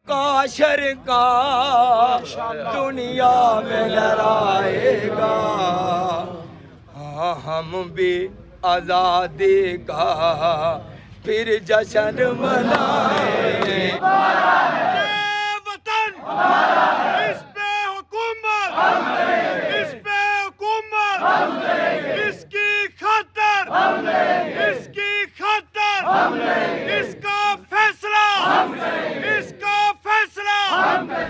काशर का दुनिया में लहराएगा, हाँ हम भी आज़ादी का फिर जश्न मनाएंगे। वतन इस पे हुकूमत, इस पे हुकूमत, इसकी खातर, इसकी खातर, इसका फैसला, इसका फैसला।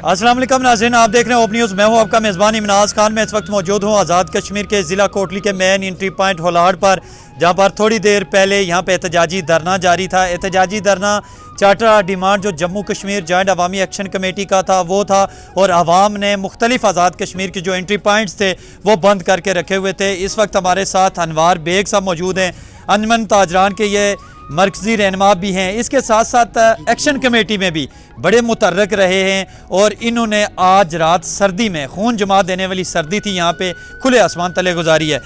अस्सलाम वालेकुम नाज़रीन, आप देख रहे हैं ओपन न्यूज़। मैं हूं आपका मेज़बान इमनाज़ खान। मैं इस वक्त मौजूद हूं आज़ाद कश्मीर के ज़िला कोटली के मेन एंट्री पॉइंट होलाड पर, जहां पर थोड़ी देर पहले यहां पे एहतजाजी धरना जारी था। एहतजाजी धरना चार्टर डिमांड जो जम्मू कश्मीर जॉइंट अवामी एक्शन कमेटी का था वो था, और आवाम ने मुख्तलिफ आज़ाद कश्मीर के जो एंट्री पॉइंट्स थे वो बंद करके रखे हुए थे। इस वक्त हमारे साथ अनवार बेग साहब मौजूद हैं, अंजमन ताजरान के ये मरकज़ी रहनुमा भी हैं। इसके साथ साथ एक्शन कमेटी में भी बड़े मुतर्रक रहे हैं, और इन्होंने आज रात सर्दी में खून जमा देने वाली सर्दी थी, यहाँ पे खुले आसमान तले गुजारी है।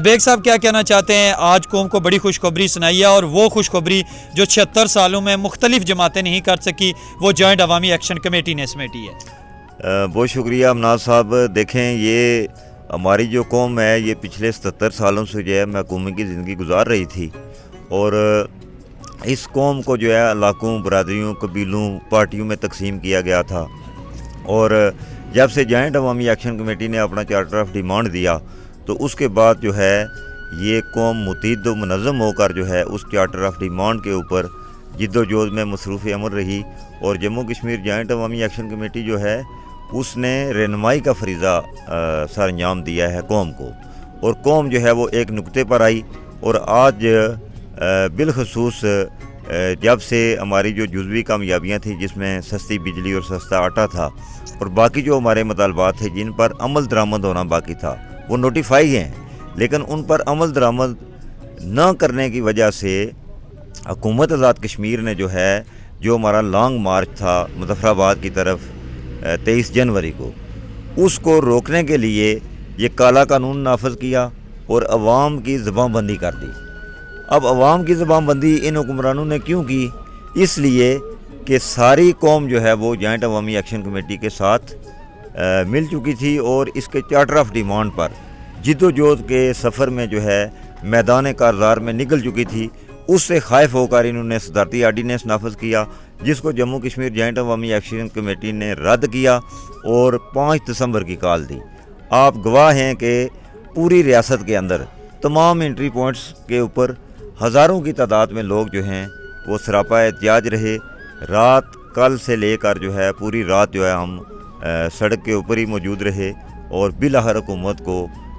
बेग साहब क्या कहना चाहते हैं? आज कौम को बड़ी खुशखबरी सुनाई है, और वो खुशखबरी जो 76 सालों में मुख्तलिफ जमातें नहीं कर सकी वो जॉइंट अवामी एक्शन कमेटी ने समेटी है। बहुत शुक्रिया अमनाज़ साहब। देखें, ये हमारी जो कौम है ये पिछले 77 सालों से जो है महकूमी की ज़िंदगी गुजार रही थी, और इस कौम को जो है इलाकों, बरादरियों, कबीलों, पार्टियों में तकसीम किया गया था। और जब से जॉइंट अवामी एक्शन कमेटी ने अपना चार्टर ऑफ डिमांड दिया तो उसके बाद जो है ये कौम मुतईद व मुनज़्ज़म होकर जो है उस चार्टर ऑफ डिमांड के ऊपर जिद्दोजहद में मसरूफ़ अमल रही। और जम्मू कश्मीर जॉइंट अवामी एक्शन कमेटी जो है उसने रहनुमाई का फरीज़ा सर अंजाम दिया है कौम को, और कौम जो है वो एक नुक्ते पर आई। और आज बिलखसूस जब से हमारी जो जुज़वी कामयाबियाँ थी, जिसमें सस्ती बिजली और सस्ता आटा था, और बाकी जो हमारे मतलबात थे जिन पर अमल दरामद होना बाकी था वो नोटिफाई हैं, लेकिन उन पर अमल दरामद न करने की वजह से हुकूमत आज़ाद कश्मीर ने जो है जो हमारा लॉन्ग मार्च था मुज़फ़्फ़राबाद की तरफ 23 जनवरी को, उसको रोकने के लिए ये काला कानून नाफज किया और अवाम की ज़बानबंदी कर दी। अब अवाम की ज़बानबंदी इन हुक्मरानों ने क्यों की? इसलिए कि सारी कौम जो है वो जॉइंट अवामी एक्शन कमेटी के साथ मिल चुकी थी, और इसके चार्टर ऑफ डिमांड पर जिद्दोजहद के सफ़र में जो है मैदान कारज़ार में निकल चुकी थी। उससे खाइफ होकर इन्होंने सदारती आर्डीनेंस नाफज किया, जिसको जम्मू कश्मीर जॉइंट अवामी एक्शन कमेटी ने रद्द किया और 5 दिसंबर की कॉल दी। आप गवाह हैं कि पूरी रियासत के अंदर तमाम एंट्री पॉइंट्स के ऊपर हज़ारों की तादाद में लोग जो हैं वो सरापा एहतिजाज रहे। रात कल से लेकर जो है पूरी रात जो है हम सड़क के ऊपर ही मौजूद रहे, और बिलाखिर हुकूमत को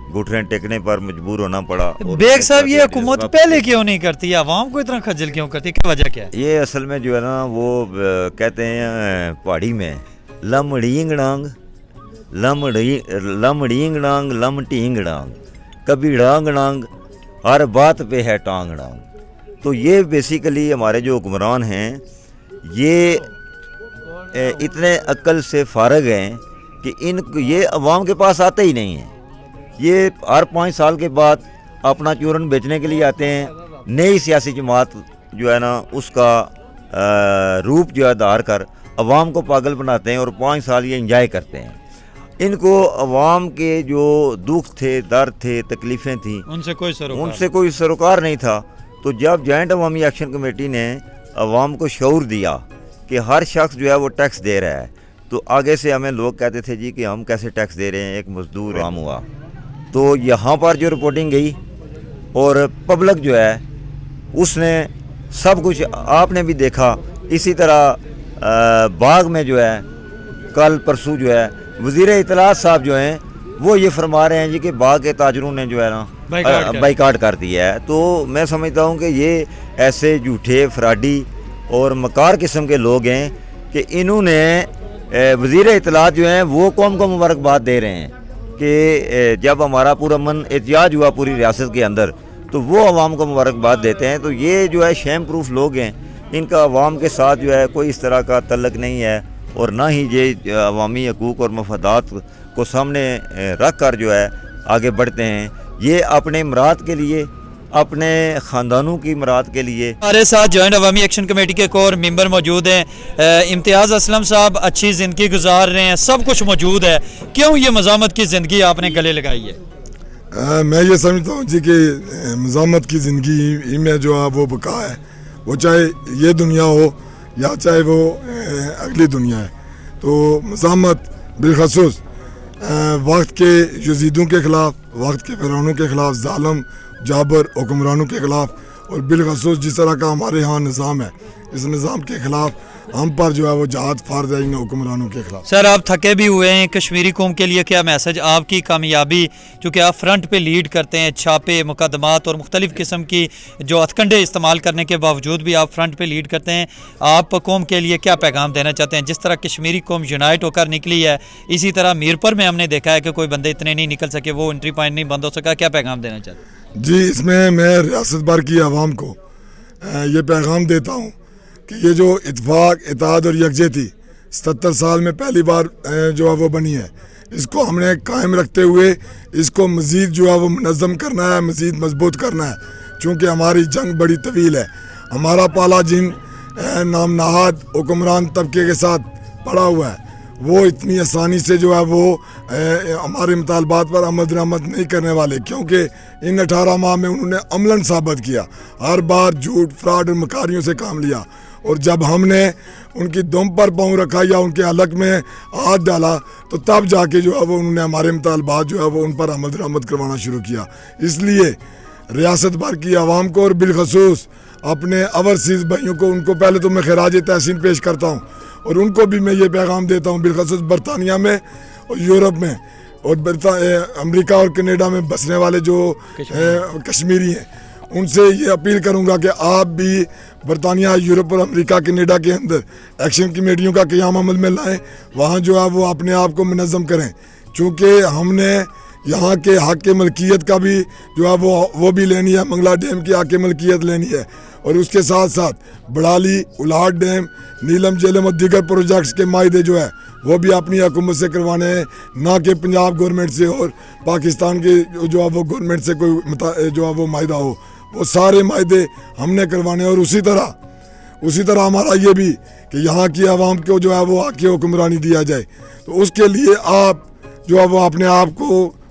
घुटने टेकने पर मजबूर होना पड़ा। बेग साहब, ये हुकूमत पहले क्यों नहीं करती, आवाम को इतना खज्जल क्यों करती, क्या वजह क्या है? ये असल में जो है ना वो कहते हैं पहाड़ी में लमड़ींग डांग लमड़ींग डांग लमटींग डांग, कभी डांग डांग, हर बात पे है टांग डांग। तो ये बेसिकली हमारे जो हुक्मरान हैं ये इतने अक्ल से फारग हैं कि ये अवाम के पास आते ही नहीं हैं। ये हर 5 साल के बाद अपना चूरन बेचने के लिए आते हैं। नई सियासी जमात जो है ना उसका रूप जो है धार कर अवाम को पागल बनाते हैं, और 5 साल ये इंजॉय करते हैं। इनको अवाम के जो दुख थे, दर्द थे, तकलीफ़ें थी, उनसे कोई सरोकार नहीं था। तो जब जॉइंट अवामी एक्शन कमेटी ने अवाम को शऊर दिया कि हर शख्स जो है वो टैक्स दे रहा है, तो आगे से हमें लोग कहते थे जी कि हम कैसे टैक्स दे रहे हैं, एक मजदूर आम हुआ। तो यहाँ पर जो रिपोर्टिंग गई और पब्लिक जो है उसने सब कुछ आपने भी देखा। इसी तरह बाग में जो है कल परसों जो है वज़ीर इत्तलात साहब जो हैं वो ये फरमा रहे हैं जी कि बाग के ताजरों ने जो है ना बाइकाट कर दिया है। तो मैं समझता हूँ कि ये ऐसे झूठे, फ्राडी और मकार किस्म के लोग हैं कि इन्होंने वज़ीर इत्तलात जो हैं वो कौम को मुबारकबाद दे रहे हैं कि जब हमारा पुरअमन एहतिजाज हुआ पूरी रियासत के अंदर तो वो अवाम को मुबारकबाद देते हैं। तो ये जो है शेम प्रूफ लोग हैं, इनका अवाम के साथ जो है कोई इस तरह का तल्लक नहीं है, और ना ही ये अवामी हकूक़ और मफादात को सामने रख कर जो है आगे बढ़ते हैं। ये अपने इमरात के लिए अपने ख़ानदानों की मराद के लिए। हमारे साथ जॉइंट अवामी एक्शन कमेटी के कोर मेंबर मौजूद हैं। इम्तियाज़ असलम साहब अच्छी ज़िंदगी गुजार रहे हैं, सब कुछ मौजूद है, क्यों ये मज़ामत की ज़िंदगी आपने गले लगाई है? मैं ये समझता हूँ जी कि मज़ामत की ज़िंदगी में जो है वो बका है, वो चाहे ये दुनिया हो या चाहे वो अगली दुनिया है। तो मज़ामत बिलखसूस वक्त के यजीदों के ख़िलाफ़, वक्त के फ़िरौनों के ख़िलाफ़, ज़ालिम जाबर हुक्मरानों के ख़िलाफ़, और बिलखसूस जिस तरह का हमारे यहाँ निज़ाम है, इस निज़ाम के ख़िलाफ़ हम पर जो है वो जहाद फ़र्ज़ है इन हुक्मरानों के ख़िलाफ़। सर आप थके भी हुए हैं, कश्मीरी कौम के लिए क्या मैसेज? आपकी कामयाबी, चूँकि आप फ्रंट पे लीड करते हैं, छापे, मुकदमात और मुख्तलिफ़ किस्म की जो हथकंडे इस्तेमाल करने के बावजूद भी आप फ्रंट पे लीड करते हैं, आप कौम के लिए क्या पैगाम देना चाहते हैं? जिस तरह कश्मीरी कौम यूनाइट होकर निकली है, इसी तरह मीरपुर में हमने देखा है कि कोई बंदे इतने नहीं निकल सके, वो एंट्री पॉइंट नहीं बंद हो सका, क्या पैगाम देना चाहते हैं? जी, इसमें मैं रियासत भर की आवाम को ये पैगाम देता हूँ कि ये जो इत्तेफाक, इत्तेहाद और यकजहती 77 साल में पहली बार जो है वो बनी है, इसको हमने कायम रखते हुए इसको मज़ीद जो है वो मुनज़्ज़म करना है, मज़ीद मजबूत करना है। चूँकि हमारी जंग बड़ी तवील है, हमारा पाला जिन नाम नहाद हुक्मरान तबके के साथ पड़ा हुआ है, वो इतनी आसानी से जो है वो हमारे मुतालबात पर अमल दरामद नहीं करने वाले, क्योंकि इन 18 माह में उन्होंने अमलन साबित किया, हर बार झूठ, फ्रॉड और मकारियों से काम लिया। और जब हमने उनकी दुम पर पाँव रखा या उनके हलक में हाथ डाला, तो तब जाके जो है वो उन्होंने हमारे मुतालबात जो है वो उन पर अमल दरामद करवाना शुरू किया। इसलिए रियासत भर की आवाम को और बिलखसूस अपने ओवरसीज़ भाइयों को, उनको पहले तो मैं खराज तहसीन पेश करता हूँ, और उनको भी मैं ये पैगाम देता हूँ, बिलखसूस बरतानिया में और यूरोप में और अमेरिका और कनाडा में बसने वाले जो कश्मीरी हैं, उनसे ये अपील करूँगा कि आप भी बरतानिया, यूरोप और अमेरिका, कनाडा के अंदर एक्शन कमेटियों का क़याम अमल में लाएँ, वहाँ जो है वो अपने आप को मुनज़्ज़म करें। चूँकि हमने यहाँ के हक़ के मलकियत का भी जो है वो भी लेनी है, मंगला डैम की हक़ के मलकियत लेनी है, और उसके साथ साथ बड़ाली, उलाहट डैम, नीलम झेलम और दीगर प्रोजेक्ट्स के मायदे जो है वो भी अपनी हुकूमत से करवाने हैं, ना कि पंजाब गवर्नमेंट से और पाकिस्तान के जो है वो गवर्नमेंट से कोई जो है वो मायदा हो, वो सारे मायदे हमने करवाने हैं। और उसी तरह हमारा ये भी कि यहाँ की आवाम को जो है वो आके हुक्मरानी दिया जाए, तो उसके लिए आप जो है वो अपने आप को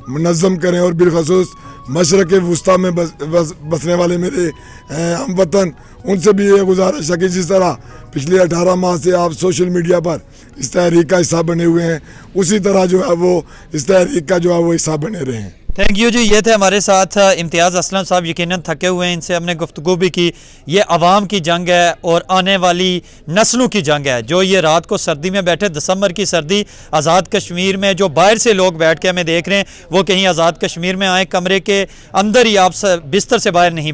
मुनज़्ज़म करें। और बिलखसूस मशरक़ वस्ता में बसने वाले मेरे हम वतन, उनसे भी ये गुजारिश है कि जिस तरह पिछले 18 माह से आप सोशल मीडिया पर इस तहरीक का हिस्सा बने हुए हैं, उसी तरह जो है वो इस तहरीक का जो है वो हिस्सा बने रहें। थैंक यू जी। ये थे हमारे साथ इम्तियाज़ असलम साहब, यकीनन थके हुए हैं, इनसे हमने गुफ्तगू भी की। ये अवाम की जंग है और आने वाली नस्लों की जंग है। जो ये रात को सर्दी में बैठे, दिसंबर की सर्दी, आज़ाद कश्मीर में जो बाहर से लोग बैठ के हमें देख रहे हैं, वो कहीं आज़ाद कश्मीर में आए, कमरे के अंदर ही आप बिस्तर से बाहर नहीं